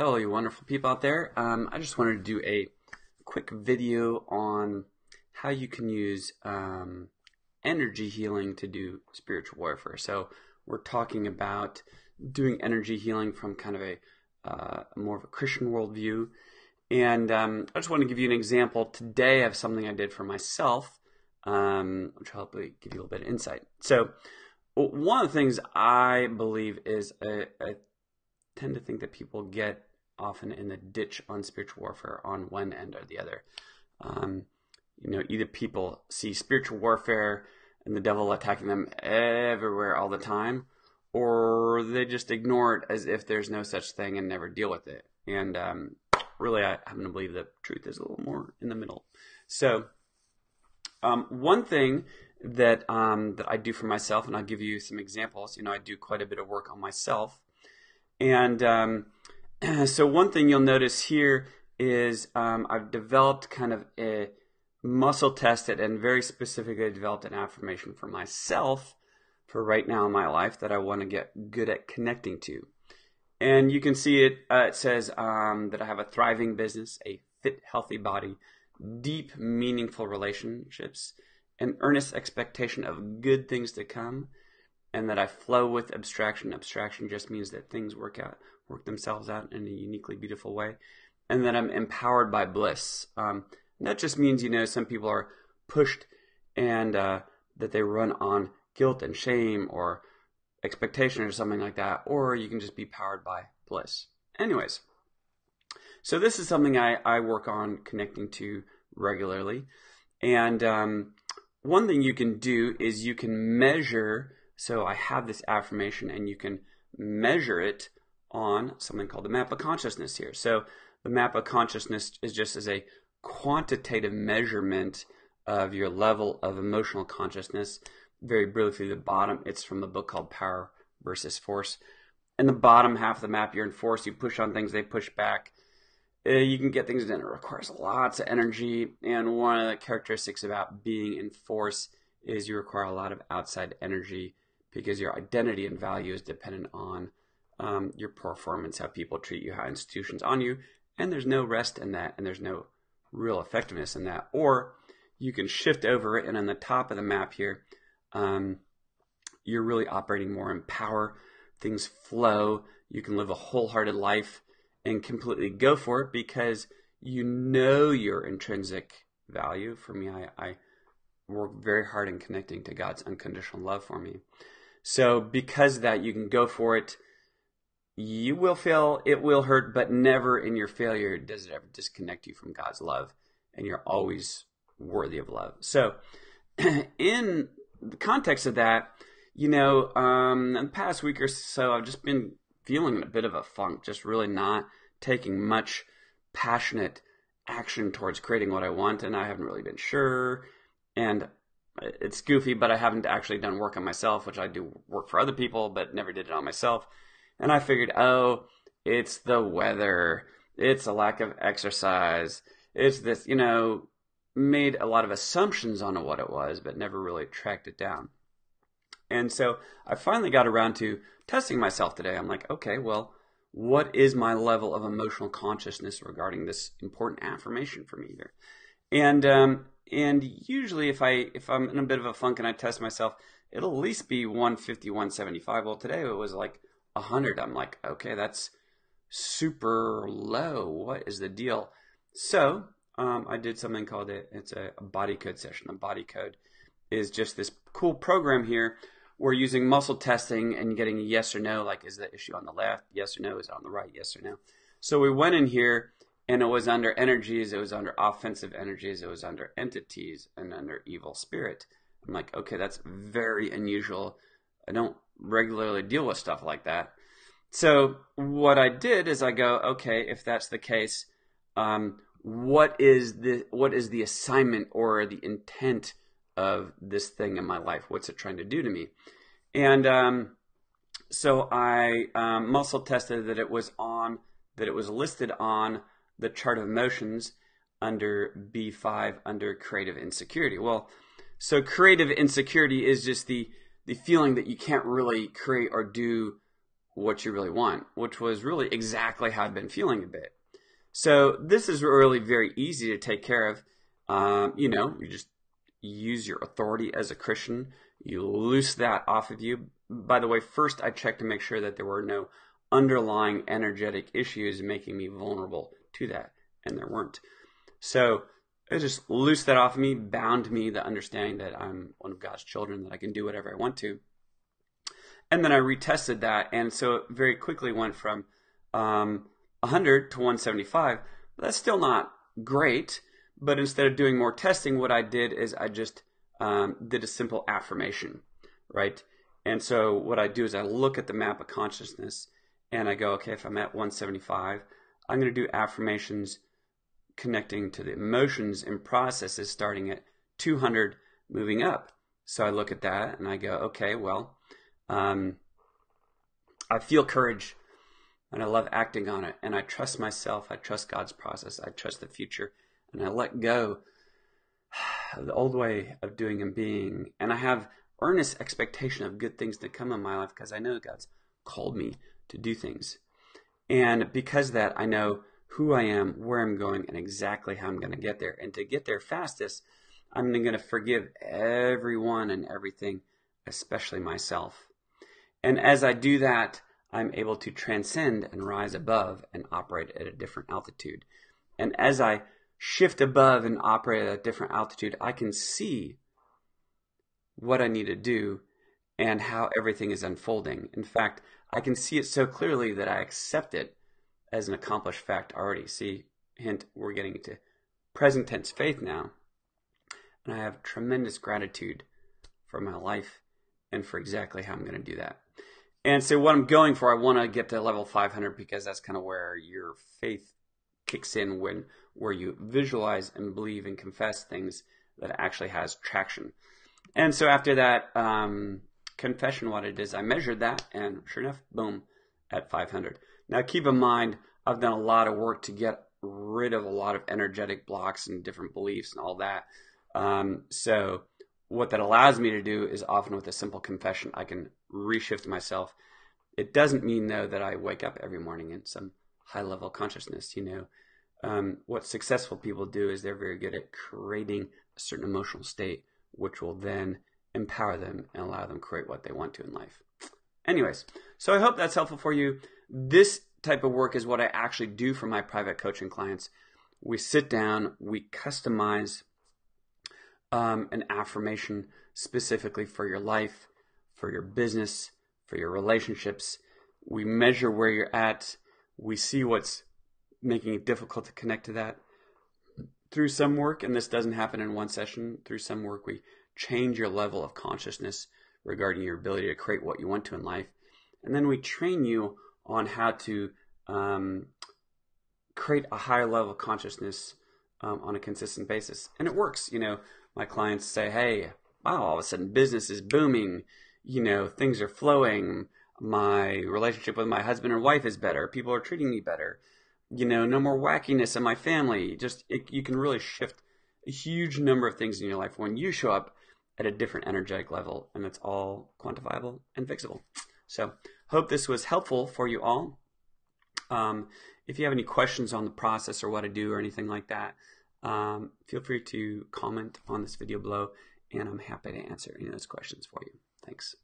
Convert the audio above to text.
Hello, you wonderful people out there. I just wanted to do a quick video on how you can use energy healing to do spiritual warfare. So we're talking about doing energy healing from kind of a more of a Christian worldview. And I just want to give you an example today of something I did for myself, which will hopefully give you a little bit of insight. So one of the things I believe is I tend to think that people get often in the ditch on spiritual warfare on one end or the other. Either people see spiritual warfare and the devil attacking them everywhere all the time, or they just ignore it as if there's no such thing and never deal with it. And really, I happen to believe the truth is a little more in the middle. So one thing that I do for myself, and I'll give you some examples. I do quite a bit of work on myself. And so one thing you'll notice here is I've developed kind of a muscle tested and very specifically developed an affirmation for myself for right now in my life that I want to get good at connecting to. And you can see it, it says that I have a thriving business, a fit, healthy body, deep, meaningful relationships, an earnest expectation of good things to come, and that I flow with abstraction. Abstraction just means that things work themselves out in a uniquely beautiful way, and that I'm empowered by bliss. That just means, some people are pushed and that they run on guilt and shame or expectation or something like that, or you can just be powered by bliss. Anyways, so this is something I work on connecting to regularly. And one thing you can do is you can measure. So I have this affirmation and you can measure it on something called the map of consciousness here. So the map of consciousness is just as a quantitative measurement of your level of emotional consciousness. Very briefly, the bottom, it's from a book called Power versus Force. In the bottom half of the map, you're in force. You push on things, they push back. You can get things done. It requires lots of energy. And one of the characteristics about being in force is you require a lot of outside energy, because your identity and value is dependent on your performance, how people treat you, how institutions on you, and there's no rest in that, and there's no real effectiveness in that. Or you can shift over it, and on the top of the map here, you're really operating more in power. Things flow. You can live a wholehearted life and completely go for it because you know your intrinsic value. For me, I work very hard in connecting to God's unconditional love for me. So because of that, you can go for it. You will fail, it will hurt, but never in your failure does it ever disconnect you from God's love, and you're always worthy of love. So in the context of that, in the past week or so, I've just been feeling a bit of a funk, just really not taking much passionate action towards creating what I want, and I haven't really been sure. And it's goofy, but I haven't actually done work on myself, which I do work for other people, but never did it on myself. And I figured, it's the weather. It's a lack of exercise. It's this, made a lot of assumptions on what it was, but never really tracked it down. And so I finally got around to testing myself today. I'm like, okay, well, what is my level of emotional consciousness regarding this important affirmation for me here? And usually if I'm in a bit of a funk and I test myself, it'll at least be 150, 175. Well, today it was like 100. I'm like, okay, that's super low. What is the deal? So I did something called it's a body code session. A body code is just this cool program here. We're using muscle testing and getting a yes or no, like is the issue on the left? Yes or no? Is it on the right? Yes or no? So we went in here, and it was under energies, it was under offensive energies, it was under entities, and under evil spirit. I'm like, okay, that's very unusual. I don't regularly deal with stuff like that. So what I did is I go, okay, if that's the case, what is the assignment or the intent of this thing in my life? What's it trying to do to me? And so I muscle tested that it was listed on the chart of emotions under B5 under creative insecurity. Well, so creative insecurity is just the feeling that you can't really create or do what you really want, which was really exactly how I'd been feeling a bit. So this is really very easy to take care of. You know, you just use your authority as a Christian. You loose that off of you. By the way, first I checked to make sure that there were no underlying energetic issues making me vulnerable to that, and there weren't. So it just loosed that off of me, bound me the understanding that I'm one of God's children, that I can do whatever I want to. And then I retested that, and so it very quickly went from 100 to 175. That's still not great, but instead of doing more testing, what I did is I just did a simple affirmation, right? And so what I do is I look at the map of consciousness, and I go, okay, if I'm at 175, I'm going to do affirmations connecting to the emotions and processes starting at 200 moving up. So I look at that and I go, okay, well, I feel courage and I love acting on it, and I trust myself, I trust God's process, I trust the future, and I let go of the old way of doing and being, and I have earnest expectation of good things to come in my life because I know God's called me to do things. And because of that, I know who I am, where I'm going, and exactly how I'm going to get there. And to get there fastest, I'm going to forgive everyone and everything, especially myself. And as I do that, I'm able to transcend and rise above and operate at a different altitude. And as I shift above and operate at a different altitude, I can see what I need to do and how everything is unfolding. In fact, I can see it so clearly that I accept it as an accomplished fact already. See, hint, we're getting into present tense faith now. And I have tremendous gratitude for my life and for exactly how I'm going to do that. And so what I'm going for, I want to get to level 500 because that's kind of where your faith kicks in, where you visualize and believe and confess things that actually has traction. And so after that confession, what it is, I measured that, and sure enough, boom, at 500. Now keep in mind, I've done a lot of work to get rid of a lot of energetic blocks and different beliefs and all that. So what that allows me to do is often with a simple confession, I can reshift myself. It doesn't mean, though, that I wake up every morning in some high-level consciousness. You know, what successful people do is they're very good at creating a certain emotional state, which will then empower them and allow them to create what they want to in life. Anyways, so I hope that's helpful for you. This type of work is what I actually do for my private coaching clients. We sit down, we customize an affirmation specifically for your life, for your business, for your relationships. We measure where you're at. We see what's making it difficult to connect to that. Through some work, and this doesn't happen in one session, through some work we change your level of consciousness regarding your ability to create what you want to in life. And then we train you on how to create a higher level of consciousness on a consistent basis. And it works. You know, my clients say, hey, wow, all of a sudden business is booming. You know, things are flowing. My relationship with my husband and wife is better. People are treating me better. You know, no more wackiness in my family. You can really shift a huge number of things in your life when you show up at a different energetic level, and it's all quantifiable and fixable. So hope this was helpful for you all. If you have any questions on the process or what I do or anything like that, feel free to comment on this video below, and I'm happy to answer any of those questions for you. Thanks.